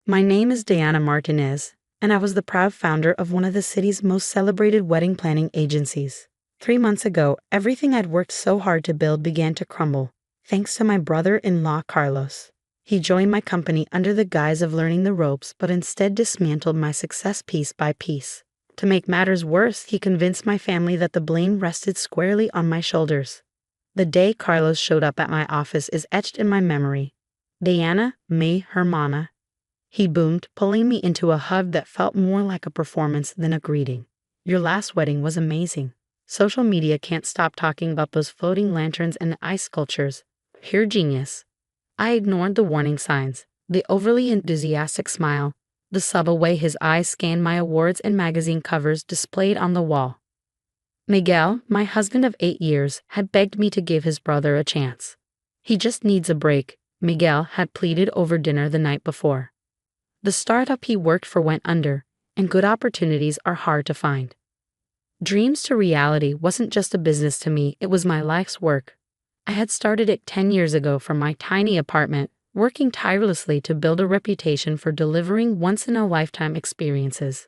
My name is Diana Martinez, and I was the proud founder of one of the city's most celebrated wedding planning agencies. 3 months ago, everything I'd worked so hard to build began to crumble, thanks to my brother-in-law Carlos. He joined my company under the guise of learning the ropes, but instead dismantled my success piece by piece. To make matters worse, he convinced my family that the blame rested squarely on my shoulders. The day Carlos showed up at my office is etched in my memory. Diana, mi hermana. He boomed, pulling me into a hug that felt more like a performance than a greeting. Your last wedding was amazing. Social media can't stop talking about those floating lanterns and ice sculptures. Pure genius. I ignored the warning signs, the overly enthusiastic smile, the subtle way his eyes scanned my awards and magazine covers displayed on the wall. Miguel, my husband of 8 years, had begged me to give his brother a chance. He just needs a break, Miguel had pleaded over dinner the night before. The startup he worked for went under, and good opportunities are hard to find. Dreams to reality wasn't just a business to me, it was my life's work. I had started it 10 years ago from my tiny apartment, working tirelessly to build a reputation for delivering once-in-a-lifetime experiences.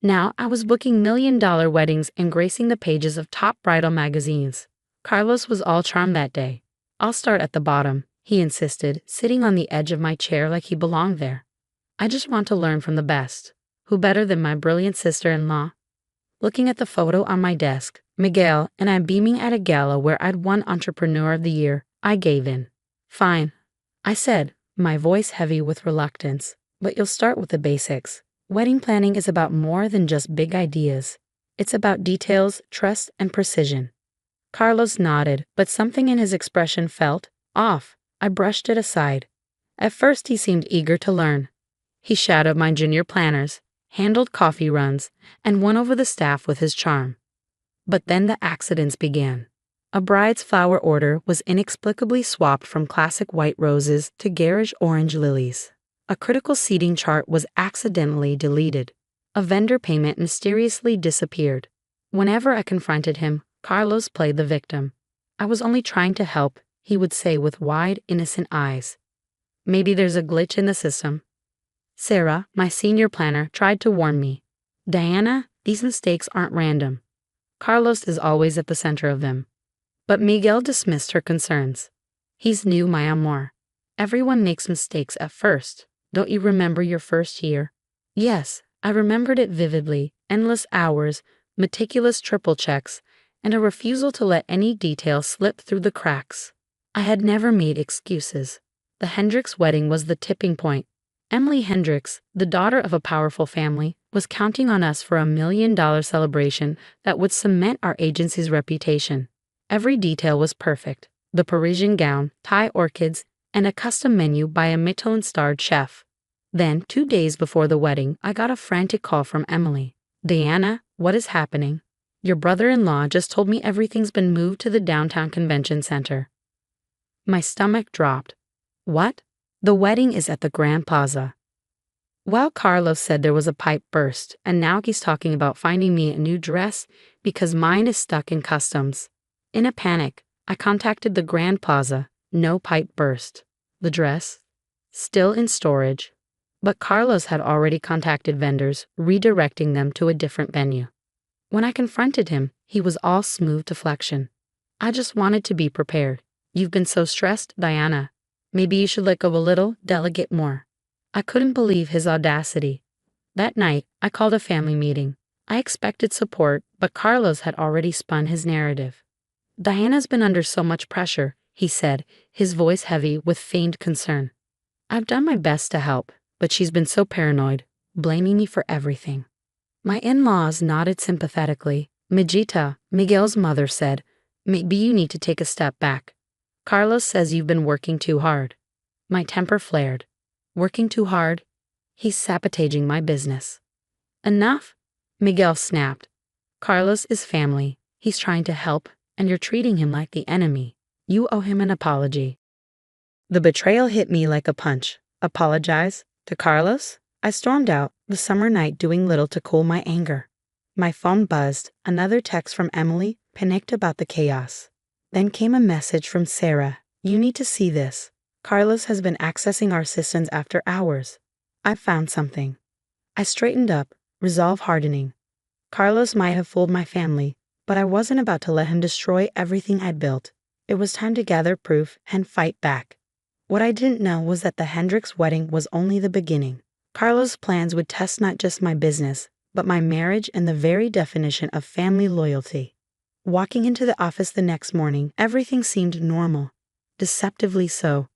Now I was booking million-dollar weddings and gracing the pages of top bridal magazines. Carlos was all charm that day. I'll start at the bottom, he insisted, sitting on the edge of my chair like he belonged there. I just want to learn from the best. Who better than my brilliant sister-in-law? Looking at the photo on my desk, Miguel and I beaming at a gala where I'd won Entrepreneur of the Year, I gave in. Fine, I said, my voice heavy with reluctance, but you'll start with the basics. Wedding planning is about more than just big ideas. It's about details, trust, and precision. Carlos nodded, but something in his expression felt off. I brushed it aside. At first he seemed eager to learn. He shadowed my junior planners, handled coffee runs, and won over the staff with his charm. But then the accidents began. A bride's flower order was inexplicably swapped from classic white roses to garish orange lilies. A critical seating chart was accidentally deleted. A vendor payment mysteriously disappeared. Whenever I confronted him, Carlos played the victim. I was only trying to help, he would say with wide, innocent eyes. Maybe there's a glitch in the system. Sarah, my senior planner, tried to warn me. Diana, these mistakes aren't random. Carlos is always at the center of them. But Miguel dismissed her concerns. He's new, my amor. Everyone makes mistakes at first. Don't you remember your first year? Yes, I remembered it vividly. Endless hours, meticulous triple checks, and a refusal to let any detail slip through the cracks. I had never made excuses. The Hendricks wedding was the tipping point. Emily Hendricks, the daughter of a powerful family, was counting on us for $1 million celebration that would cement our agency's reputation. Every detail was perfect. The Parisian gown, Thai orchids, and a custom menu by a Michelin-starred chef. Then, 2 days before the wedding, I got a frantic call from Emily. Diana, what is happening? Your brother-in-law just told me everything's been moved to the downtown convention center. My stomach dropped. What? The wedding is at the Grand Plaza. Well, Carlos said there was a pipe burst, and now he's talking about finding me a new dress because mine is stuck in customs. In a panic, I contacted the Grand Plaza. No pipe burst. The dress? Still in storage. But Carlos had already contacted vendors, redirecting them to a different venue. When I confronted him, he was all smooth deflection. I just wanted to be prepared. You've been so stressed, Diana. Maybe you should let go a little, delegate more. I couldn't believe his audacity. That night, I called a family meeting. I expected support, but Carlos had already spun his narrative. Diana's been under so much pressure, he said, his voice heavy with feigned concern. I've done my best to help, but she's been so paranoid, blaming me for everything. My in-laws nodded sympathetically. Mijita, Miguel's mother, said, maybe you need to take a step back. Carlos says you've been working too hard. My temper flared. Working too hard? He's sabotaging my business. Enough? Miguel snapped. Carlos is family. He's trying to help, and you're treating him like the enemy. You owe him an apology. The betrayal hit me like a punch. Apologize? To Carlos? I stormed out, the summer night doing little to cool my anger. My phone buzzed, another text from Emily, panicked about the chaos. Then came a message from Sarah. You need to see this. Carlos has been accessing our systems after hours. I found something. I straightened up, resolve hardening. Carlos might have fooled my family, but I wasn't about to let him destroy everything I'd built. It was time to gather proof and fight back. What I didn't know was that the Hendricks wedding was only the beginning. Carlos' plans would test not just my business, but my marriage and the very definition of family loyalty. Walking into the office the next morning, everything seemed normal. Deceptively so.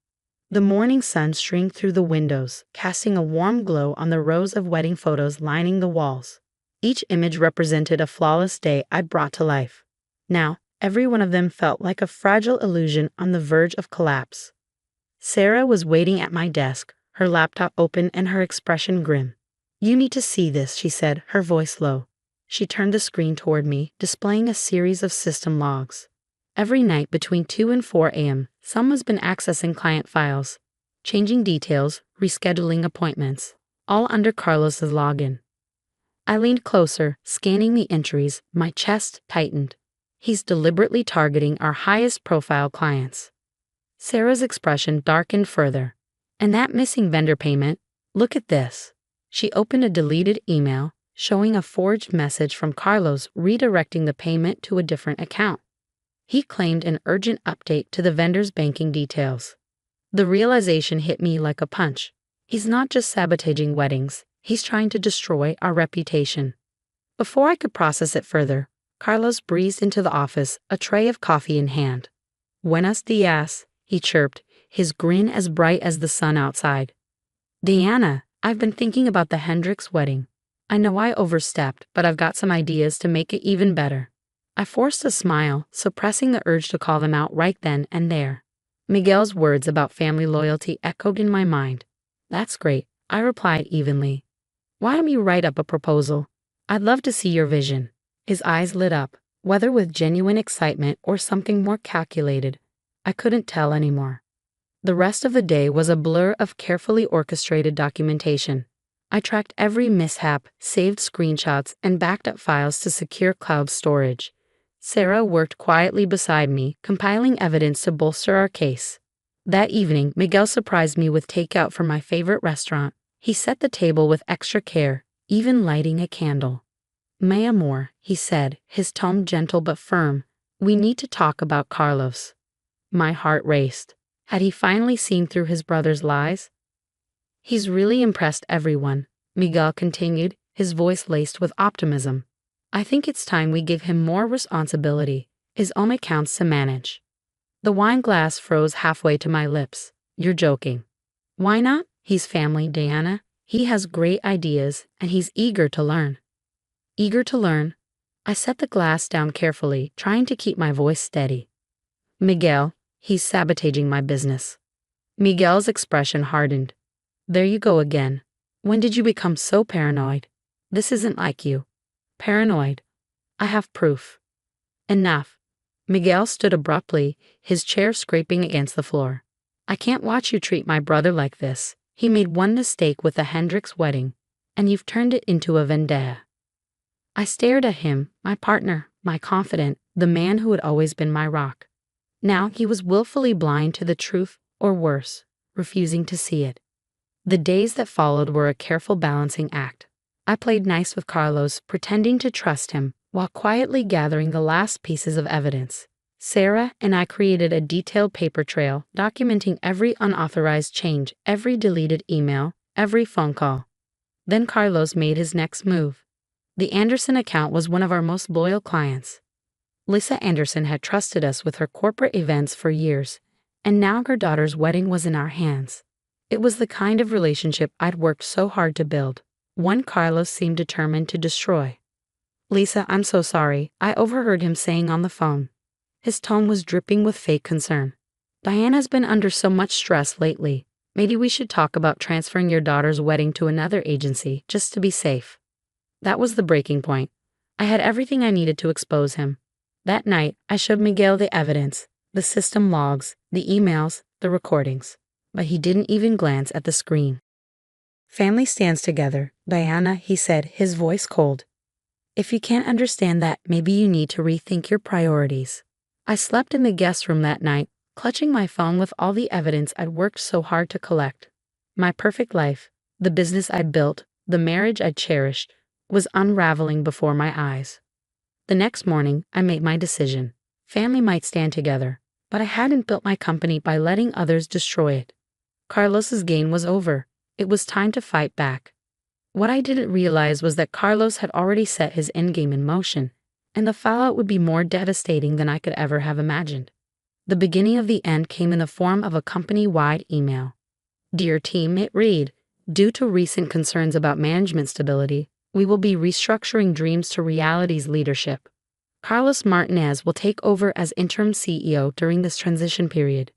The morning sun streamed through the windows, casting a warm glow on the rows of wedding photos lining the walls. Each image represented a flawless day I'd brought to life. Now, every one of them felt like a fragile illusion on the verge of collapse. Sarah was waiting at my desk, her laptop open and her expression grim. "You need to see this," she said, her voice low. She turned the screen toward me, displaying a series of system logs. Every night between 2 and 4 a.m., someone's been accessing client files, changing details, rescheduling appointments, all under Carlos's login. I leaned closer, scanning the entries, my chest tightened. He's deliberately targeting our highest profile clients. Sarah's expression darkened further. "And that missing vendor payment? Look at this." She opened a deleted email, showing a forged message from Carlos redirecting the payment to a different account. He claimed an urgent update to the vendor's banking details. The realization hit me like a punch. He's not just sabotaging weddings, he's trying to destroy our reputation. Before I could process it further, Carlos breezed into the office, a tray of coffee in hand. "Buenos dias," he chirped, his grin as bright as the sun outside. "Diana, I've been thinking about the Hendricks wedding. I know I overstepped, but I've got some ideas to make it even better." I forced a smile, suppressing the urge to call them out right then and there. Miguel's words about family loyalty echoed in my mind. "That's great," I replied evenly. "Why don't you write up a proposal? I'd love to see your vision." His eyes lit up, whether with genuine excitement or something more calculated. I couldn't tell anymore. The rest of the day was a blur of carefully orchestrated documentation. I tracked every mishap, saved screenshots, and backed up files to secure cloud storage. Sarah worked quietly beside me, compiling evidence to bolster our case. That evening, Miguel surprised me with takeout from my favorite restaurant. He set the table with extra care, even lighting a candle. "Mi amor," he said, his tone gentle but firm, "we need to talk about Carlos." My heart raced. Had he finally seen through his brother's lies? "He's really impressed everyone," Miguel continued, his voice laced with optimism. "I think it's time we give him more responsibility, his own accounts to manage." The wine glass froze halfway to my lips. "You're joking." "Why not? He's family, Diana. He has great ideas, and he's eager to learn." Eager to learn? I set the glass down carefully, trying to keep my voice steady. "Miguel, he's sabotaging my business." Miguel's expression hardened. "There you go again. When did you become so paranoid? This isn't like you." "Paranoid? I have proof." "Enough." Miguel stood abruptly, his chair scraping against the floor. "I can't watch you treat my brother like this. He made one mistake with the Hendricks wedding, and you've turned it into a vendetta." I stared at him, my partner, my confidant, the man who had always been my rock. Now he was willfully blind to the truth, or worse, refusing to see it. The days that followed were a careful balancing act. I played nice with Carlos, pretending to trust him, while quietly gathering the last pieces of evidence. Sarah and I created a detailed paper trail, documenting every unauthorized change, every deleted email, every phone call. Then Carlos made his next move. The Anderson account was one of our most loyal clients. Lisa Anderson had trusted us with her corporate events for years, and now her daughter's wedding was in our hands. It was the kind of relationship I'd worked so hard to build, one Carlos seemed determined to destroy. "Lisa, I'm so sorry," I overheard him saying on the phone. His tone was dripping with fake concern. "Diana's been under so much stress lately. Maybe we should talk about transferring your daughter's wedding to another agency, just to be safe." That was the breaking point. I had everything I needed to expose him. That night, I showed Miguel the evidence, the system logs, the emails, the recordings. But he didn't even glance at the screen. "Family stands together, Diana," he said, his voice cold. "If you can't understand that, maybe you need to rethink your priorities." I slept in the guest room that night, clutching my phone with all the evidence I'd worked so hard to collect. My perfect life, The business I'd built, the marriage I'd cherished, was unraveling before my eyes. The next morning, I made my decision. Family might stand together, but I hadn't built my company by letting others destroy it. Carlos's gain was over. It was time to fight back. What I didn't realize was that Carlos had already set his endgame in motion, and the fallout would be more devastating than I could ever have imagined. The beginning of the end came in the form of a company-wide email. Dear team, it read, due to recent concerns about management stability, we will be restructuring Dreams to Reality's leadership. Carlos Martinez will take over as interim CEO during this transition period.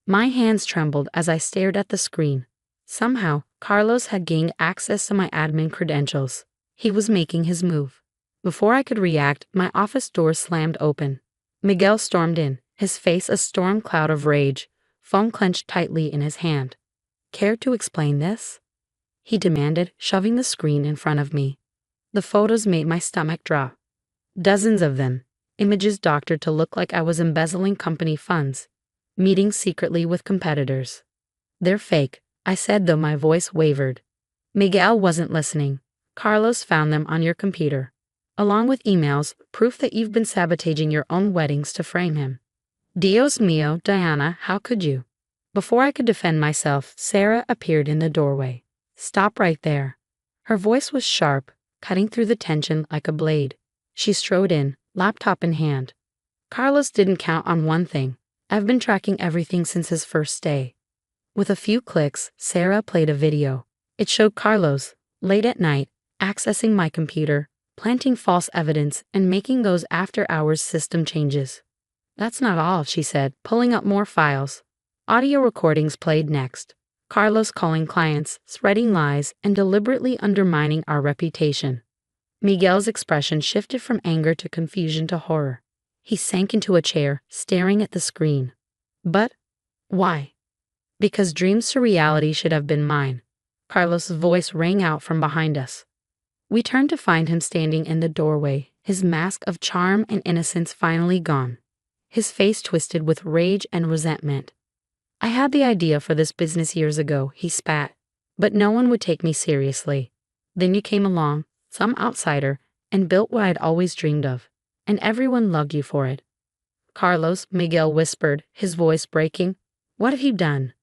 My hands trembled as I stared at the screen. Somehow, Carlos had gained access to my admin credentials. He was making his move. Before I could react, my office door slammed open. Miguel stormed in, his face a storm cloud of rage, phone clenched tightly in his hand. Care to explain this? He demanded, shoving the screen in front of me. The photos made my stomach drop. Dozens of them, images doctored to look like I was embezzling company funds, meeting secretly with competitors. They're fake, I said, though my voice wavered. Miguel wasn't listening. Carlos found them on your computer, along with emails, proof that you've been sabotaging your own weddings to frame him. Dios mío, Diana, how could you? Before I could defend myself, Sarah appeared in the doorway. Stop right there. Her voice was sharp, cutting through the tension like a blade. She strode in, laptop in hand. Carlos didn't count on one thing. I've been tracking everything since his first day. With a few clicks, Sarah played a video. It showed Carlos, late at night, accessing my computer, planting false evidence, and making those after-hours system changes. That's not all, she said, pulling up more files. Audio recordings played next. Carlos calling clients, spreading lies, and deliberately undermining our reputation. Miguel's expression shifted from anger to confusion to horror. He sank into a chair, staring at the screen. But why? Because Dreams to Reality should have been mine. Carlos' voice rang out from behind us. We turned to find him standing in the doorway, his mask of charm and innocence finally gone. His face twisted with rage and resentment. I had the idea for this business years ago, he spat, but no one would take me seriously. Then you came along, some outsider, and built what I'd always dreamed of, and everyone loved you for it. Carlos, Miguel whispered, his voice breaking. What have you done?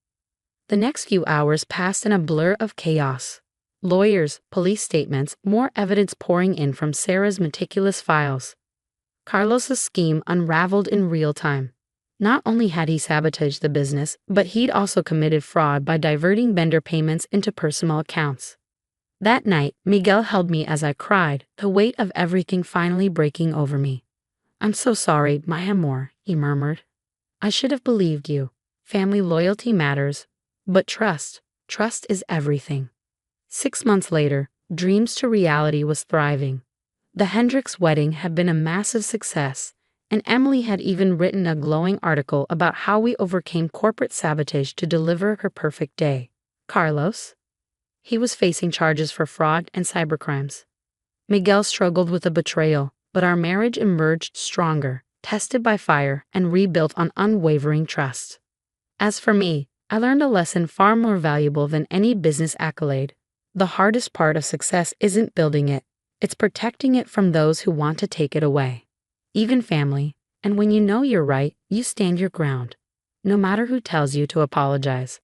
The next few hours passed in a blur of chaos. Lawyers, police statements, more evidence pouring in from Sarah's meticulous files. Carlos's scheme unraveled in real time. Not only had he sabotaged the business, but he'd also committed fraud by diverting vendor payments into personal accounts. That night, Miguel held me as I cried, the weight of everything finally breaking over me. I'm so sorry, my amor, he murmured. I should have believed you. Family loyalty matters, but trust is everything. 6 months later, Dreams to Reality was thriving. The Hendricks wedding had been a massive success, and Emily had even written a glowing article about how we overcame corporate sabotage to deliver her perfect day. Carlos? He was facing charges for fraud and cybercrimes. Miguel struggled with a betrayal, but our marriage emerged stronger, tested by fire, and rebuilt on unwavering trust. As for me, I learned a lesson far more valuable than any business accolade. The hardest part of success isn't building it, it's protecting it from those who want to take it away. Even family, and when you know you're right, you stand your ground, no matter who tells you to apologize.